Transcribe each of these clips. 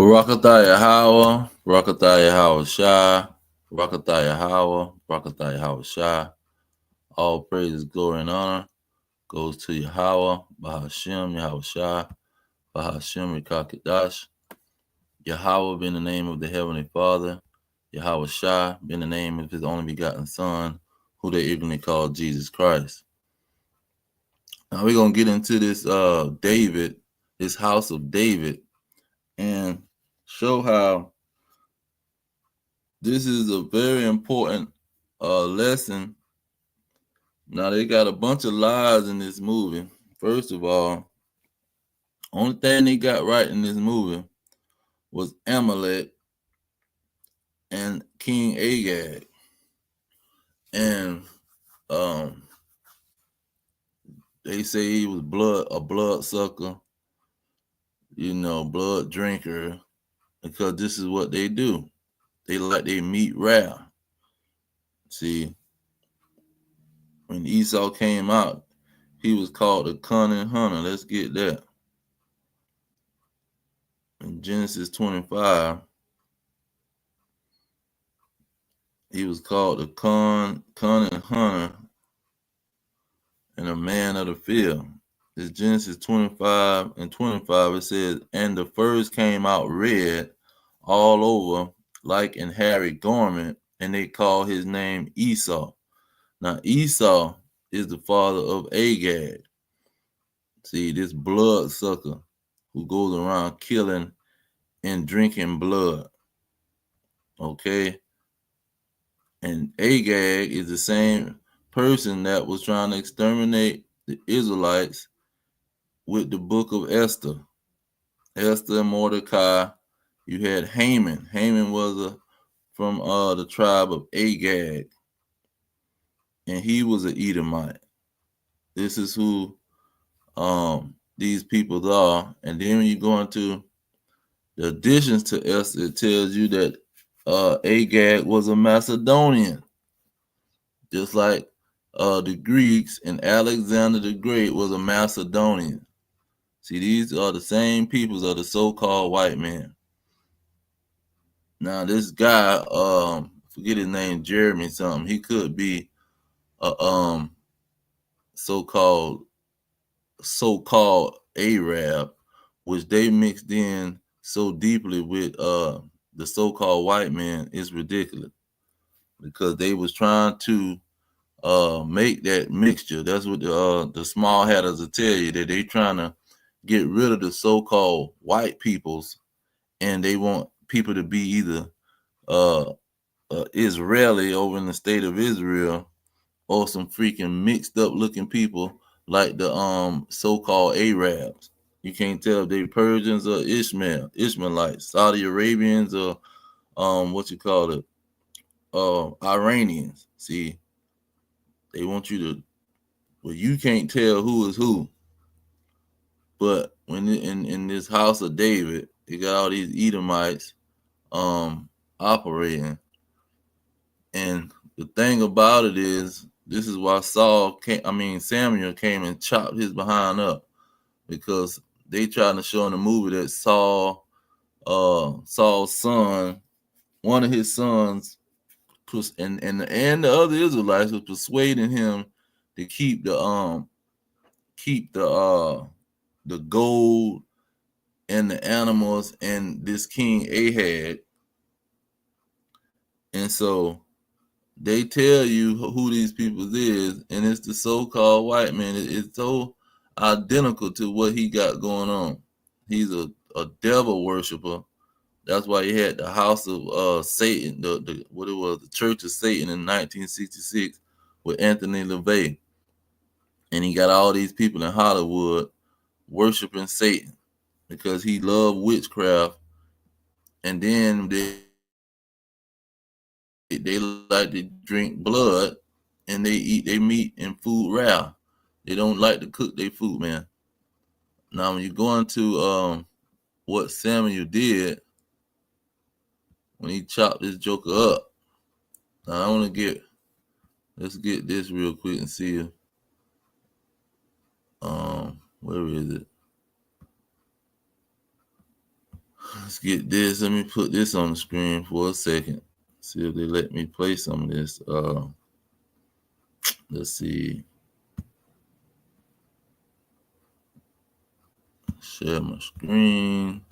Barakatah Yahweh, Barakatah Yahweh Shai, Barakatah Yahweh, Barakatah Yahweh Shai. All praise, glory, and honor goes to Yahweh, Bahashem, Yahweh Shai, Bahashem, Rekakadash. Yahweh being the name of the Heavenly Father, Yahweh Shai being the name of His only begotten Son, who they ignorantly call Jesus Christ. Now we're going to get into this David, this house of David, and show how this is a very important lesson. Now they got a bunch of lies in this movie. First of all, only thing they got right in this movie was Amalek and King Agag. And um, they say he was a blood sucker, blood drinker, because this is what they do. They like their meat rare. See, when Esau came out, he was called a cunning hunter. Let's get that. In Genesis 25, he was called a cunning hunter and a man of the field. It's Genesis 25 and 25. It says, and the furs came out red all over like an hairy garment, and they call his name Esau. Now, Esau is the father of Agag. See, this blood sucker who goes around killing and drinking blood. Okay? And Agag is the same person that was trying to exterminate the Israelites with the book of Esther. Esther and Mordecai. You had Haman. Haman was from the tribe of Agag, and he was an Edomite. This is who these people are. And then when you go into the additions to Esther, it tells you that Agag was a Macedonian, just like the Greeks, and Alexander the Great was a Macedonian. See, these are the same peoples of the so-called white man. Now, this guy, forget his name, Jeremy something. He could be a so-called Arab, which they mixed in so deeply with the so-called white man. Is ridiculous, because they was trying to make that mixture. That's what the small hatters will tell you, that they trying to get rid of the so-called white peoples, and they want people to be either Israeli over in the state of Israel, or some freaking mixed up looking people like the so-called Arabs. You can't tell if they Persians or Ishmaelites, Saudi Arabians, or Iranians. See, they want you to, well, you can't tell who is who. But when in this house of David, you got all these Edomites operating. And the thing about it is, this is why Samuel came and chopped his behind up, because they trying to show in the movie that Saul's son, one of his sons, and the other Israelites was persuading him to keep the gold and the animals and this King Ahab. And so they tell you who these people is, and it's the so-called white man. It's so identical to what he got going on. He's a devil worshiper. That's why he had the house of Satan, the Church of Satan in 1966 with Anthony LaVey. And he got all these people in Hollywood worshiping Satan because he loved witchcraft. And then they like to drink blood, and they eat their meat and food raw. They don't like to cook their food, man. Now, when you go into what Samuel did when he chopped this joker up, now let's get this real quick and see if, where is it? Let's get this. Let me put this on the screen for a second. See if they let me play some of this. Let's see. Share my screen.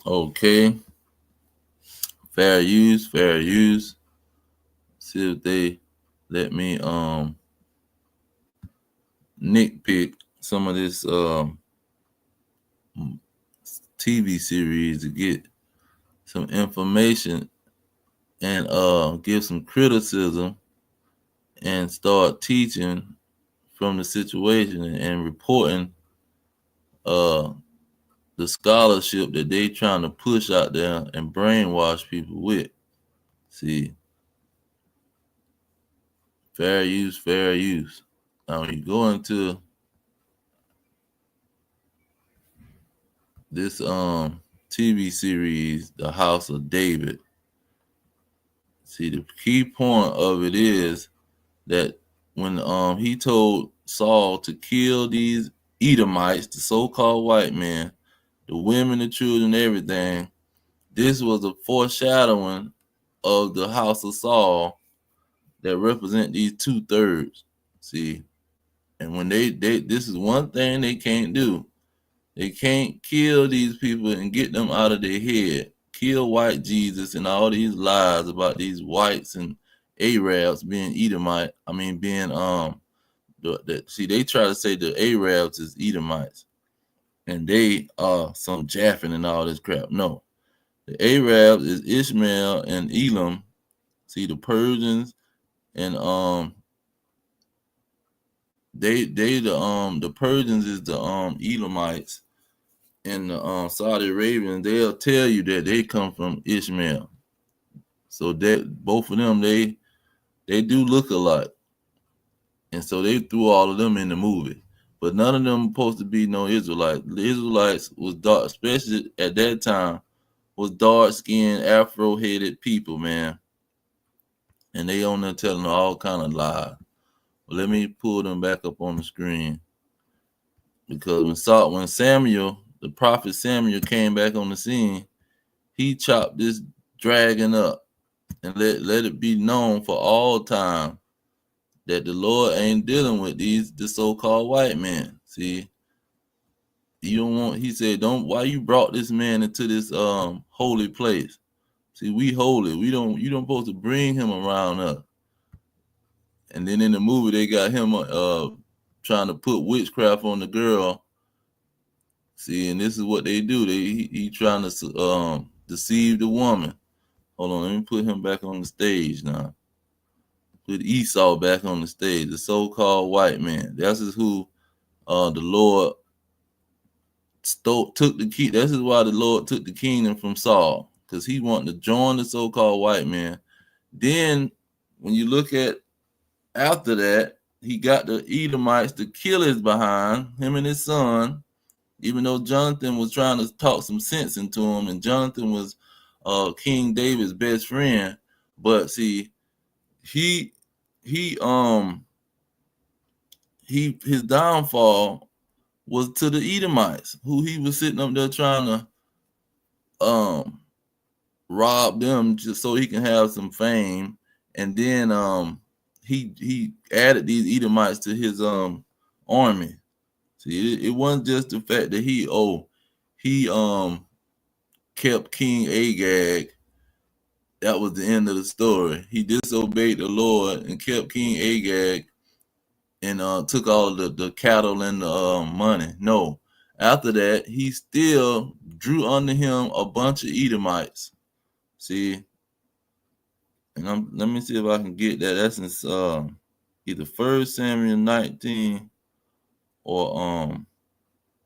Okay. Fair use, fair use. See if they let me nitpick some of this TV series to get some information and give some criticism and start teaching from the situation and reporting uh the scholarship that they trying to push out there and brainwash people with. See, fair use, fair use. Now when you go into this TV series, The House of David, see the key point of it is that when he told Saul to kill these Edomites, the so-called white men, the women, the children, everything, this was a foreshadowing of the house of Saul that represent these 2/3. See, and when they this is one thing they can't do. They can't kill these people and get them out of their head. Kill white Jesus and all these lies about these whites and Arabs being Edomite. I mean, being see, they try to say the Arabs is Edomites and they are some Japheth and all this crap. No, the Arabs is Ishmael and Elam. See, the Persians and the Persians is the Elamites and the Saudi Arabians. They'll tell you that they come from Ishmael. So that both of them they do look alike. And so they threw all of them in the movie. But none of them supposed to be no Israelites. The Israelites was dark, especially at that time, was dark skinned, afro headed people, man. And they on there telling all kind of lies. Well, let me pull them back up on the screen. Because when Samuel, the prophet Samuel came back on the scene, he chopped this dragon up and let it be known for all time that the Lord ain't dealing with the so-called white men. See, you don't want, he said, don't, why you brought this man into this holy place? See, we holy. You don't supposed to bring him around us. And then in the movie they got him trying to put witchcraft on the girl. See, and this is what they do. He trying to deceive the woman. Hold on, let me put him back on the stage now. Put Esau back on the stage, the so-called white man. That's is who the Lord took the key. This is why the Lord took the kingdom from Saul, because he wanted to join the so-called white man. Then when you look at after that, he got the Edomites to kill his behind, him and his son, even though Jonathan was trying to talk some sense into him, and Jonathan was King David's best friend. But see, he his downfall was to the Edomites, who he was sitting up there trying to rob them just so he can have some fame. And then he added these Edomites to his army. See, it wasn't just the fact that he kept King Agag. That was the end of the story. He disobeyed the Lord and kept King Agag and took all the cattle and the money. No, after that, he still drew under him a bunch of Edomites. See, and let me see if I can get that. That's in either 1 Samuel 19 or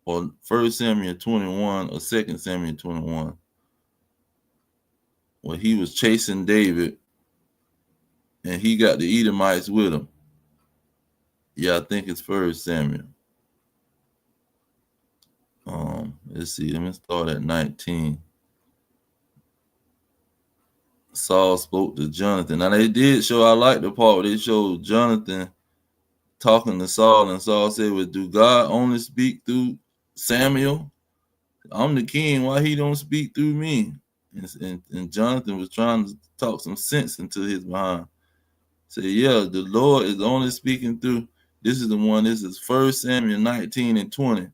1 Samuel 21 or 2 Samuel 21, when he was chasing David and he got the Edomites with him. Yeah, I think it's 1 Samuel. Let's see. Let me start at 19. Saul spoke to Jonathan. Now they did show. I like the part where they showed Jonathan talking to Saul, and Saul said, "Well, do God only speak through Samuel? I'm the king. Why he don't speak through me?" And Jonathan was trying to talk some sense into his mind. Say, yeah, the Lord is only speaking through. This is the one. This is 1 Samuel 19 and 20.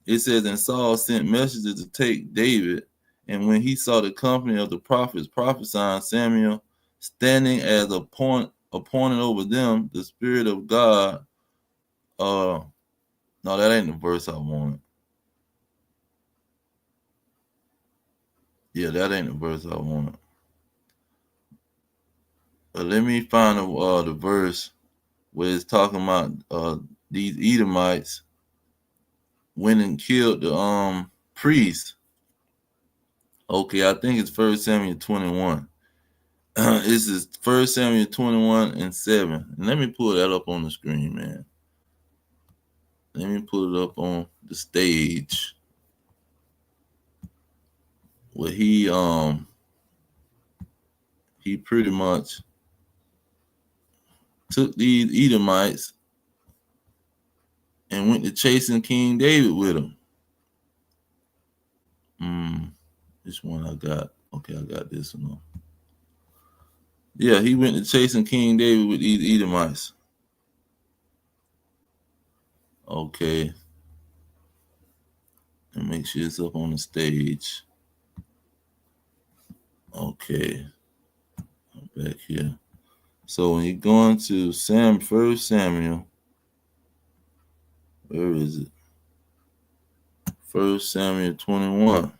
It says, and Saul sent messengers to take David. And when he saw the company of the prophets prophesying, Samuel standing as appointed over them, the Spirit of God. No, that ain't the verse I wanted. Yeah, that ain't the verse I wanted. But let me find the verse where it's talking about these Edomites went and killed the priest. Okay, I think it's 1 Samuel 21. This is 1 Samuel 21 and 7. And let me pull that up on the screen, man. Let me pull it up on the stage where he pretty much took these Edomites and went to chasing King David with him. Which one I got? Okay, I got this one. Yeah, he went to chasing King David with these Edomites. Okay. And make sure it's up on the stage. Okay. Back here. So when you go into 1 Samuel, where is it? 1 Samuel 21.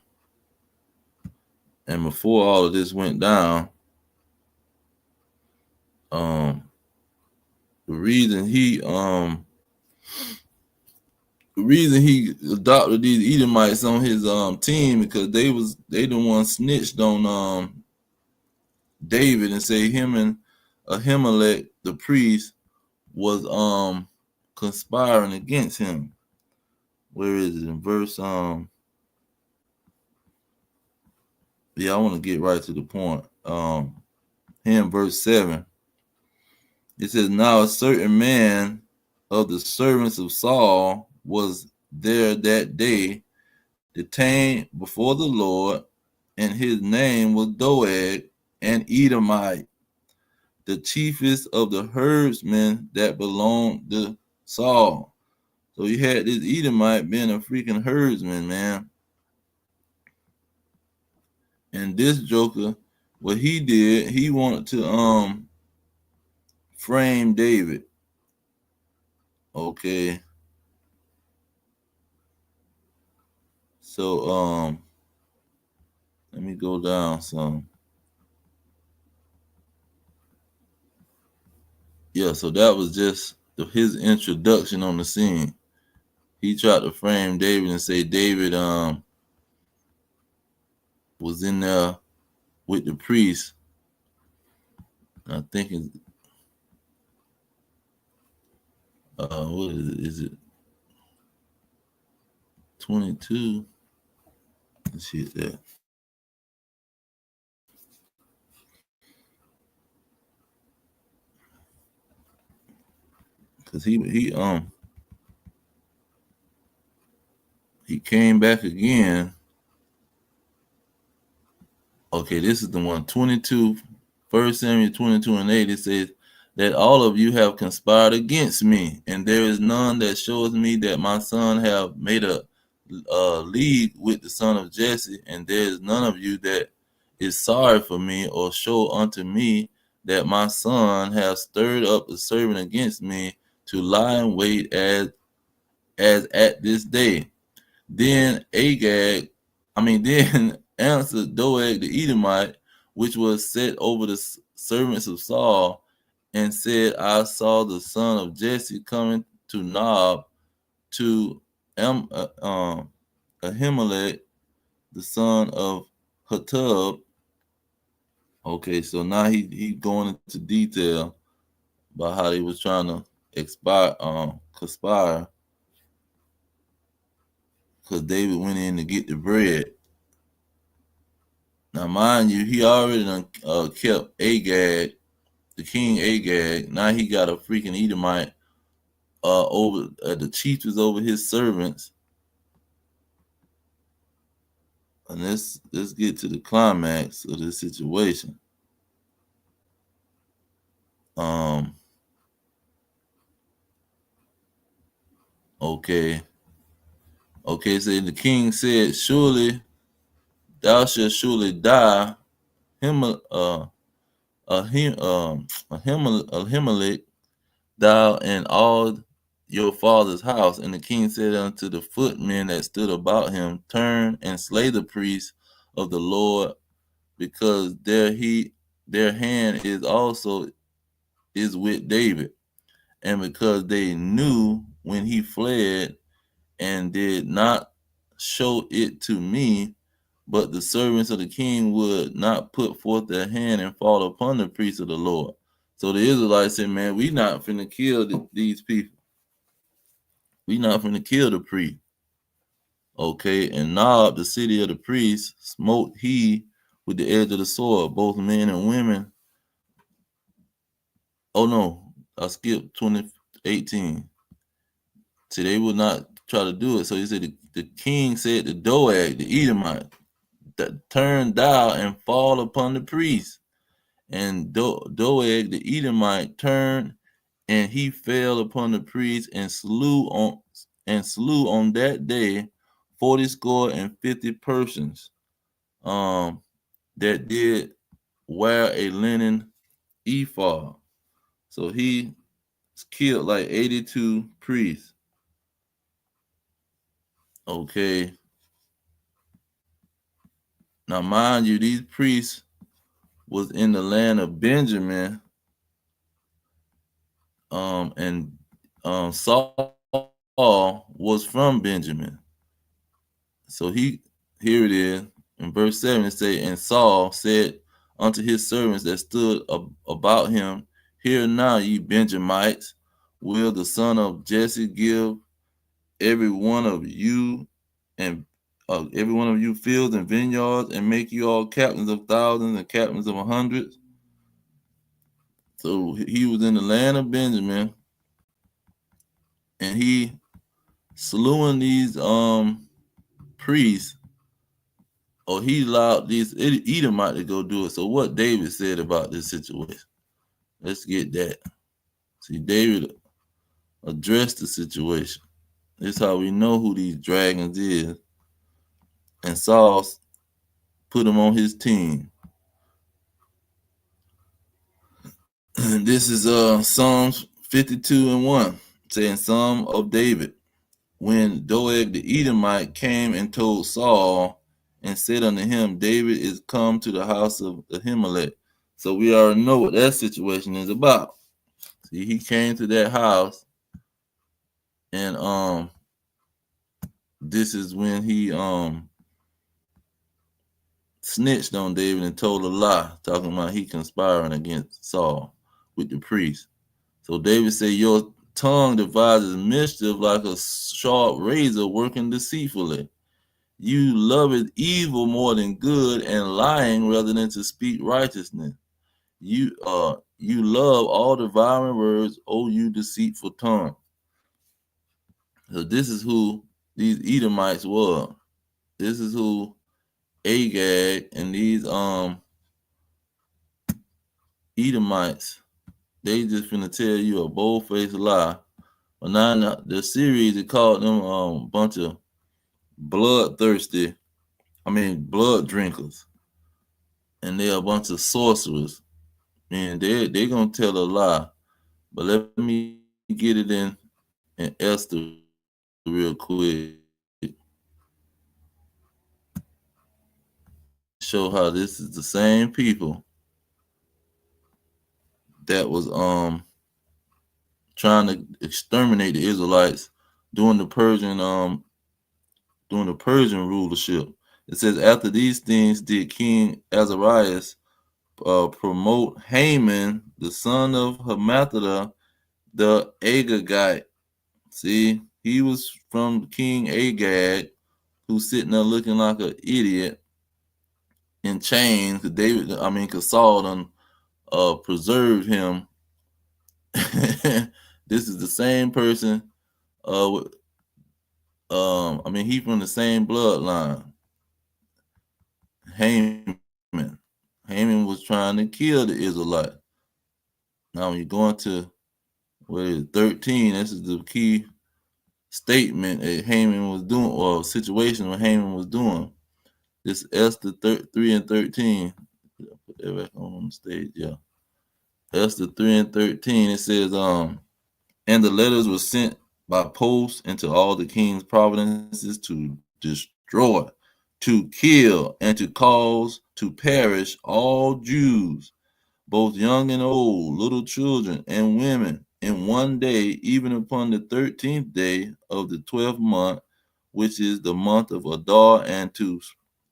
And before all of this went down, the reason he adopted these Edomites on his team because they the one snitched on David and say him and Ahimelech the priest was conspiring against him. Where is it in verse yeah, I want to get right to the point. Here in verse 7, it says, now a certain man of the servants of Saul was there that day, detained before the Lord, and his name was Doeg, an Edomite, the chiefest of the herdsmen that belonged to Saul. So you had this Edomite being a freaking herdsman, man. And this joker, what he did, he wanted to frame David. Okay. So let me go down some. Yeah, so that was just his introduction on the scene. He tried to frame David and say David was in there with the priest. I think it's what is it? Is it 22? Let's see that. Cause he came back again. Okay, this is the one 22, 1 Samuel 22 and 8. It says that all of you have conspired against me, and there is none that shows me that my son have made a league with the son of Jesse, and there is none of you that is sorry for me or show unto me that my son has stirred up a servant against me to lie in wait as at this day. Then then answered Doeg the Edomite, which was set over the servants of Saul, and said, I saw the son of Jesse coming to Nob to Ahimelech, the son of Hatub. Okay, so now he going into detail about how he was trying to conspire because David went in to get the bread. Now, mind you, he already done, kept Agag, the king Agag. Now he got a freaking Edomite over the chief is over his servants. And let's get to the climax of this situation. Okay. Okay, so the king said, surely thou shalt surely die, Ahimelech, thou and all your father's house. And the king said unto the footmen that stood about him, turn and slay the priests of the Lord, because their hand is also is with David, and because they knew when he fled and did not show it to me, but the servants of the king would not put forth their hand and fall upon the priests of the Lord. So the Israelites said, man, we not finna kill these people. We not finna kill the priest. Okay, and Nob, the city of the priests, smote he with the edge of the sword, both men and women. Oh no, I skipped 2018. See, they would not try to do it. So he said the king said to Doeg, the Edomite, that turn thou and fall upon the priest. And Doeg the Edomite turned, and he fell upon the priest and slew on that day 40 persons that did wear a linen ephod. So he killed like 82 priests. Okay. Now mind you, these priests was in the land of Benjamin, and Saul was from Benjamin. So here it is in verse 7, it say, and Saul said unto his servants that stood about him, hear now, ye Benjamites, will the son of Jesse give every one of you and every one of you fields and vineyards, and make you all captains of thousands and captains of hundreds? So he was in the land of Benjamin, and he slewing these priests, or he allowed these Edomite to go do it. So what David said about this situation, let's get that. See, David addressed the situation. This is how we know who these dragons is. And Saul put him on his team. This is Psalms 52:1, saying Psalm of David. When Doeg the Edomite came and told Saul and said unto him, David is come to the house of Ahimelech. So we already know what that situation is about. See, he came to that house, and this is when he snitched on David and told a lie, talking about he conspiring against Saul with the priest. So David said, your tongue devises mischief like a sharp razor working deceitfully. You love it evil more than good, and lying rather than to speak righteousness. You love all devouring words, O you deceitful tongue. So this is who these Edomites were. This is who Agag and these Edomites, they just finna tell you a bold-faced lie. But now the series, it called them a bunch of blood drinkers. And they're a bunch of sorcerers. And they're gonna tell a lie. But let me get it in Esther real quick. Show how this is the same people that was trying to exterminate the Israelites during the Persian rulership. It says, after these things did King Azarias promote Haman, the son of Hammedatha, the Agagite. See, he was from King Agag, who's sitting there looking like an idiot in chains. Cause Saul done preserved him. This is the same person. He from the same bloodline. Haman. Haman was trying to kill the Israelite. Now, when you go into 13, this is the key statement that Haman was doing, or situation what Haman was doing. This Esther 3 and 13. Put that back on the stage, yeah. Esther 3 and 13, it says, and the letters were sent by post into all the king's provinces to destroy, to kill, and to cause to perish all Jews, both young and old, little children and women, in one day, even upon the 13th day of the 12th month, which is the month of Adar, and to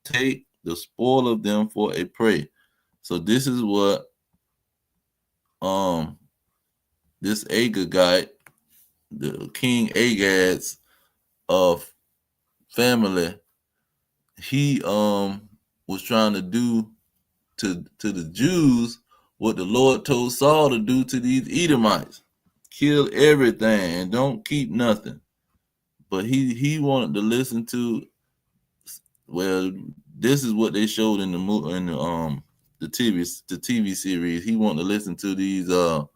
take the spoil of them for a prey. So this is what this Agagite, the King Agag's of family, he was trying to do to the Jews what the Lord told Saul to do to these Edomites. Kill everything and don't keep nothing. But he wanted to listen to, well, this is what they showed in the TV series. He wanted to listen to these other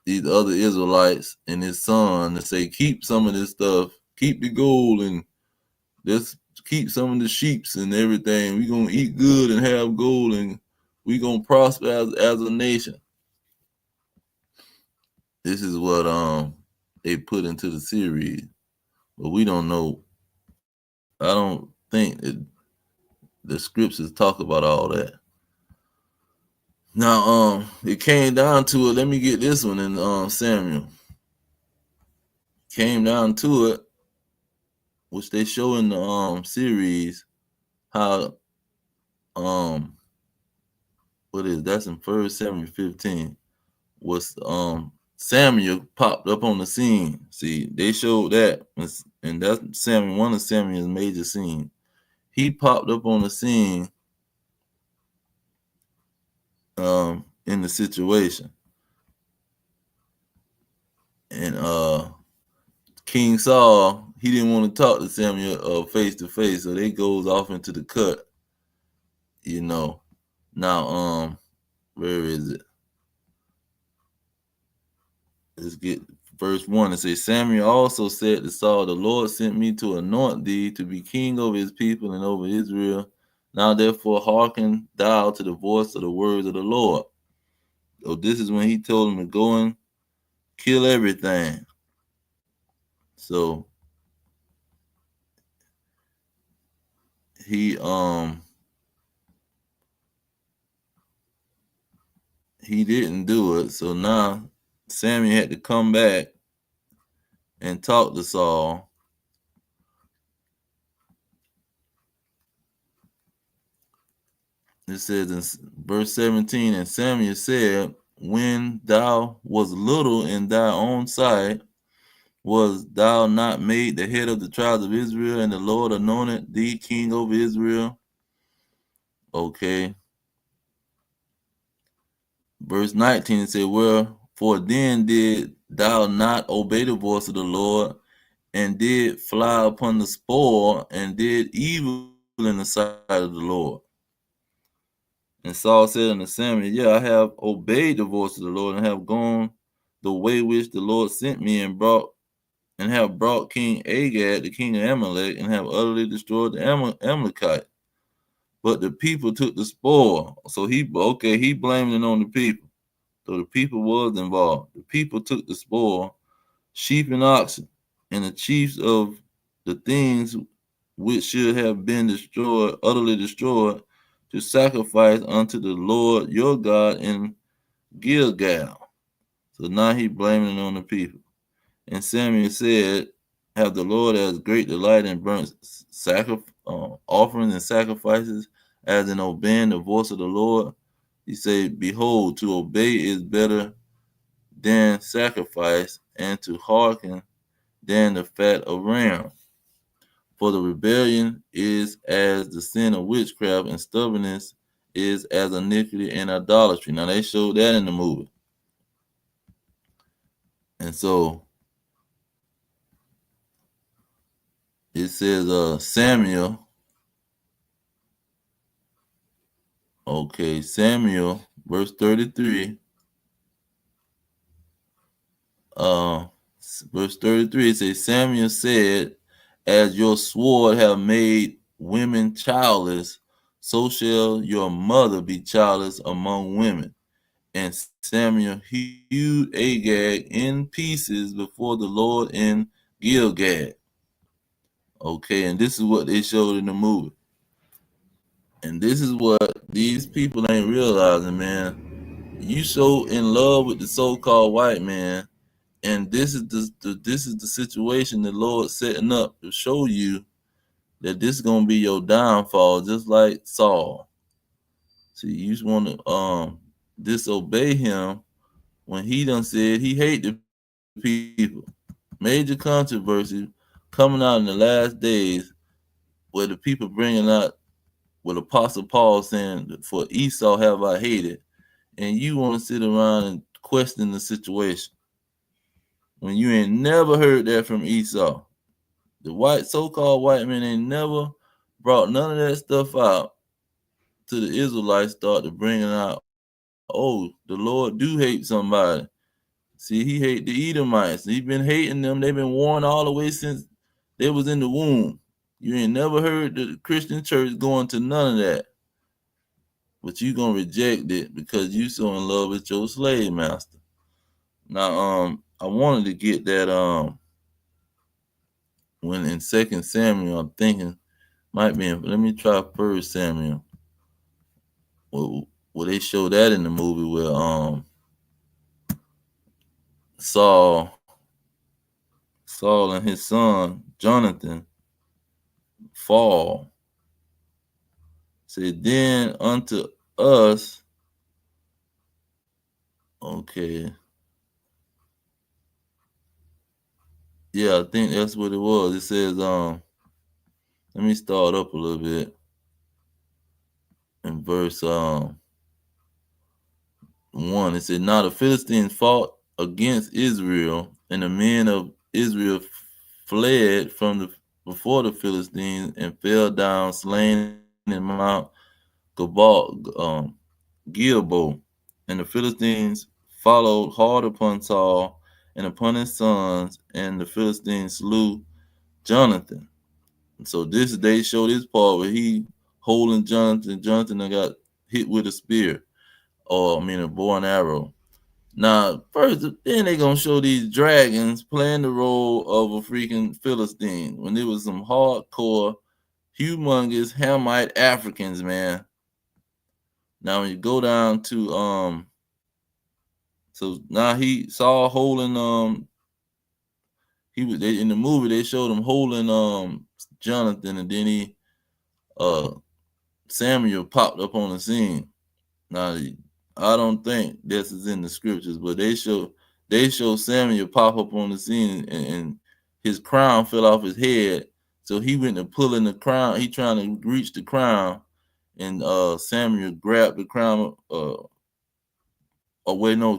Israelites and his son to say, keep some of this stuff, keep the gold, and let's keep some of the sheeps and everything. We're gonna eat good and have gold, and we're gonna prosper as a nation. This is what they put into the series. But we don't know. I don't think that the scriptures talk about all that. Now, it came down to it. Let me get this one in Samuel. Came down to it, which they show in the series, how that's in 1 Samuel 15. Was Samuel popped up on the scene. See, they showed that, and that's one of Samuel's major scenes. He popped up on the scene in the situation. And King Saul, he didn't want to talk to Samuel face to face, so they goes off into the cut. Now where is it? Let's get verse 1. It says, Samuel also said to Saul, the Lord sent me to anoint thee to be king over his people and over Israel. Now therefore hearken thou to the voice of the words of the Lord. So this is when he told him to go and kill everything. So he didn't do it. So now Samuel had to come back and talk to Saul. It says in verse 17, and Samuel said, when thou was little in thy own sight, was thou not made the head of the tribes of Israel, and the Lord anointed thee king over Israel? Okay. Verse 19 said, wherefore then did thou not obey the voice of the Lord, and did fly upon the spoil, and did evil in the sight of the Lord? And Saul said unto Samuel, yeah, I have obeyed the voice of the Lord, and have gone the way which the Lord sent me, and have brought King Agag, the king of Amalek, and have utterly destroyed the Amalekite. But the people took the spoil. So he blamed it on the people. So the people was involved. The people took the spoil, sheep and oxen, and the chiefs of the things which should have been destroyed, utterly destroyed, to sacrifice unto the Lord your God in Gilgal. So now he blaming it on the people. And Samuel said, have the Lord as great delight in burnt offerings and sacrifices as in obeying the voice of the Lord? He said, behold, to obey is better than sacrifice, and to hearken than the fat of ram. For the rebellion is as the sin of witchcraft, and stubbornness is as iniquity and idolatry. Now they showed that in the movie. And so it says Samuel. Okay, Samuel, verse 33. Uh verse 33, it says, Samuel said, as your sword have made women childless, so shall your mother be childless among women. And Samuel hewed Agag in pieces before the Lord in Gilgal. Okay, and this is what they showed in the movie. And this is what these people ain't realizing, man. You so in love with the so-called white man, and this is the situation the Lord setting up to show you that this is gonna be your downfall, just like Saul. See, you just want to disobey him when he done said he hate the people. Major controversy coming out in the last days where the people bringing out with Apostle Paul saying, "For Esau have I hated," and you want to sit around and question the situation when you ain't never heard that from Esau. The white so-called white men ain't never brought none of that stuff out to the Israelites started bringing out, oh, the Lord do hate somebody. See, he hate the Edomites. He been hating them. They've been warned all the way since they was in the womb. You ain't never heard the Christian church going to none of that. But you gonna reject it because you so in love with your slave master. Now, I wanted to get that when in Second Samuel, I'm thinking might be in, let me try First Samuel. Well, they show that in the movie where Saul and his son Jonathan fall. Said then unto us, okay. Yeah, I think that's what it was. It says, let me start up a little bit in verse 1. It said, now the Philistines fought against Israel, and the men of Israel fled from the before the Philistines and fell down slain in Mount Gilboa. And the Philistines followed hard upon Saul and upon his sons, and the Philistines slew Jonathan. And so they show this part where he holding Jonathan. Jonathan got hit with a spear, or I mean a bow and arrow. Now, first, then they gonna show these dragons playing the role of a freaking Philistine when there was some hardcore, humongous Hamite Africans, man. Now when you go down to so now he saw holding he was in the movie they showed him holding Jonathan, and then he uh Samuel popped up on the scene. Now I don't think this is in the scriptures, but they show Samuel pop up on the scene, and his crown fell off his head. So he went to pulling the crown. He trying to reach the crown, and Samuel grabbed the crown.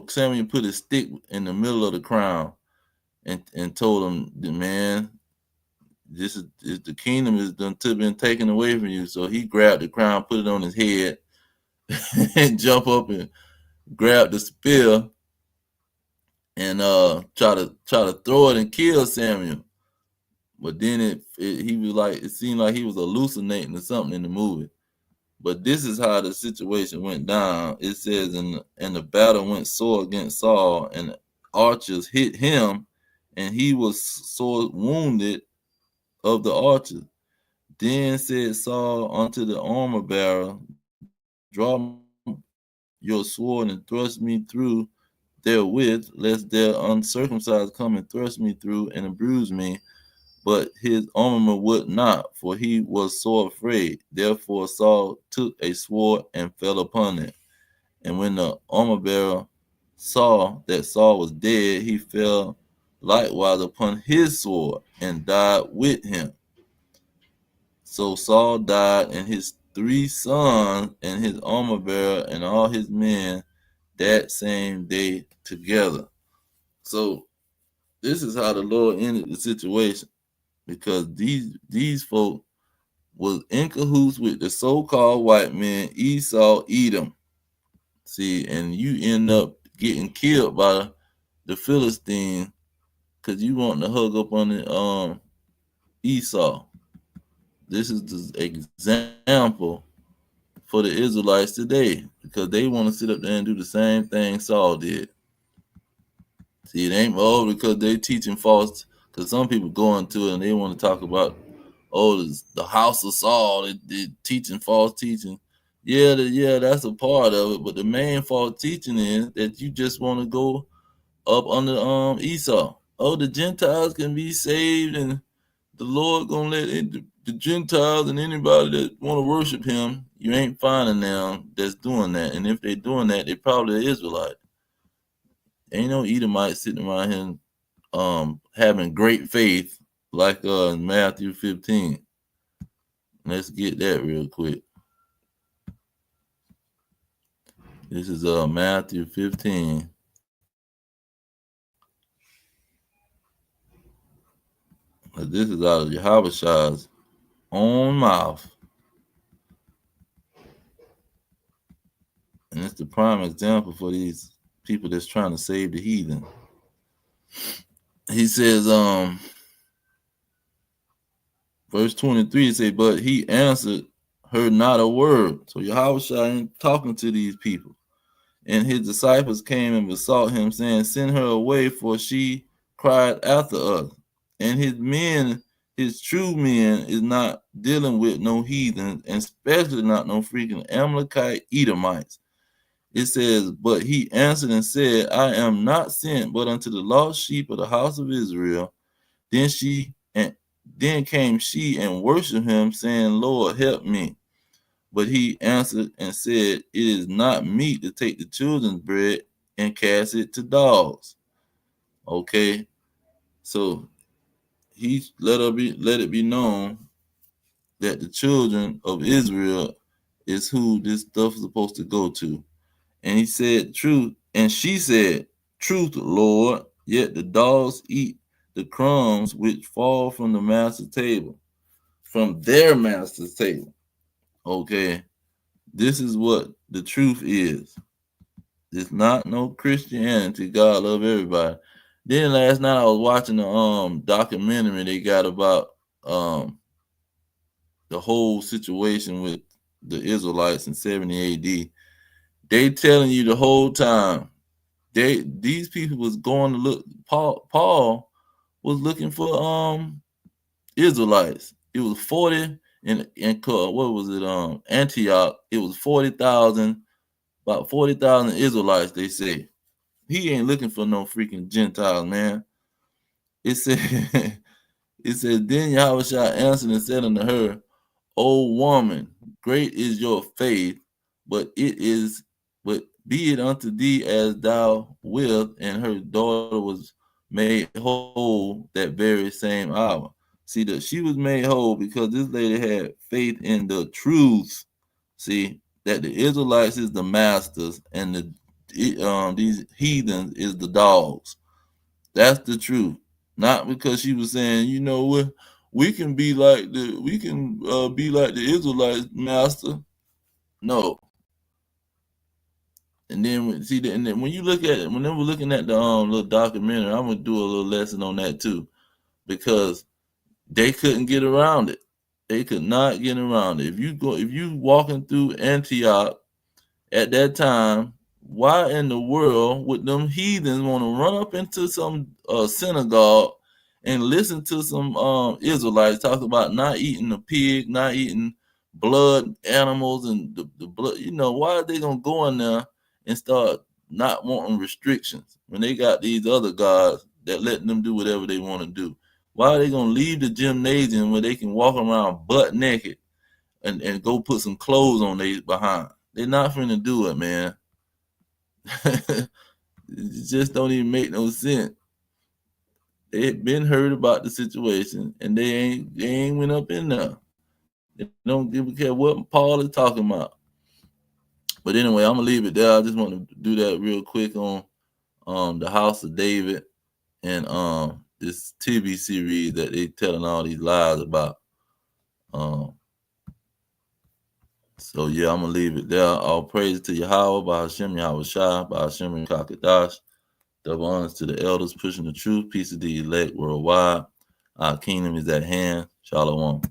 Samuel put his stick in the middle of the crown, and told him, man, this is the kingdom is done to been taken away from you. So he grabbed the crown, put it on his head, and jump up and grab the spear and try to throw it and kill Samuel. But then he was like, it seemed like he was hallucinating or something in the movie. But this is how the situation went down. It says, and the battle went sore against Saul, and the archers hit him, and he was sore wounded of the archers. Then said Saul unto the armor bearer, draw your sword and thrust me through therewith, lest their uncircumcised come and thrust me through and bruise me. But his armor would not, for he was sore afraid. Therefore Saul took a sword and fell upon it. And when the armor bearer saw that Saul was dead, he fell likewise upon his sword and died with him. So Saul died, and his 3 sons, and his armor bearer, and all his men that same day together. So this is how the Lord ended the situation, because these folk was in cahoots with the so-called white man, Esau, Edom. See, and you end up getting killed by the Philistine because you want to hug up on the Esau. This is the example for the Israelites today, because they want to sit up there and do the same thing Saul did. See, it ain't because they teaching false. Because some people go into it and they want to talk about, the house of Saul, they teaching false teaching. Yeah, that's a part of it. But the main false teaching is that you just want to go up under Esau. Oh, the Gentiles can be saved, and the Lord gonna let the Gentiles and anybody that want to worship Him. You ain't finding them that's doing that. And if they doing that, they probably Israelite. Ain't no Edomite sitting around here having great faith like in Matthew 15. Let's get that real quick. This is Matthew 15. This is out of Yahushua own mouth. And it's the prime example for these people that's trying to save the heathen. He says, verse 23, it say, but he answered her not a word. So Yahushua ain't talking to these people. And his disciples came and besought him, saying, send her away, for she cried after us. And his men, his true men, is not dealing with no heathens, and especially not no freaking Amalekite Edomites. It says, but he answered and said, I am not sent but unto the lost sheep of the house of Israel. Then came she and worshipped him, saying, Lord, help me. But he answered and said, it is not meet to take the children's bread and cast it to dogs. Okay, so he let it be known that the children of Israel is who this stuff is supposed to go to. And he said, truth. And she said, truth, Lord, yet the dogs eat the crumbs which fall from the master's table, from their master's table. Okay, this is what the truth is. It's not no Christianity. God love everybody. Then last night I was watching the documentary they got about the whole situation with the Israelites in 70 AD. They telling you the whole time. These people was going to look. Paul was looking for Israelites. It was 40 in what was it Antioch. It was 40,000, about 40,000 Israelites. They say he ain't looking for no freaking Gentiles, man. It said it said then Yahushua answered and said unto her, O woman, great is your faith, but be it unto thee as thou wilt. And her daughter was made whole that very same hour. See, that she was made whole because this lady had faith in the truth. See, that the Israelites is the masters and these heathens is the dogs. That's the truth. Not because she was saying, you know what, we can be like the Israelites master. No. And then and then when you look at it, when they were looking at the little documentary, I'm gonna do a little lesson on that too, because they couldn't get around it. They could not get around it. If you walking through Antioch at that time, why in the world would them heathens want to run up into some synagogue and listen to some Israelites talk about not eating the pig, not eating blood animals and the blood? You know, why are they gonna go in there and start not wanting restrictions when they got these other gods that letting them do whatever they want to do? Why are they gonna leave the gymnasium where they can walk around butt naked and go put some clothes on their behind? They're not finna do it, man. It just don't even make no sense. They had been heard about the situation and they ain't went up in there. They don't give a care what Paul is talking about. But anyway, I'm gonna leave it there. I just want to do that real quick on the House of David and this TV series that they telling all these lies about. So yeah, I'm gonna leave it there. All praise to Yahweh, by Hashem, Yahweh Shai, by Hashem and Kakadash. Double honors to the elders pushing the truth. Peace to the elect worldwide. Our kingdom is at hand. Shalom.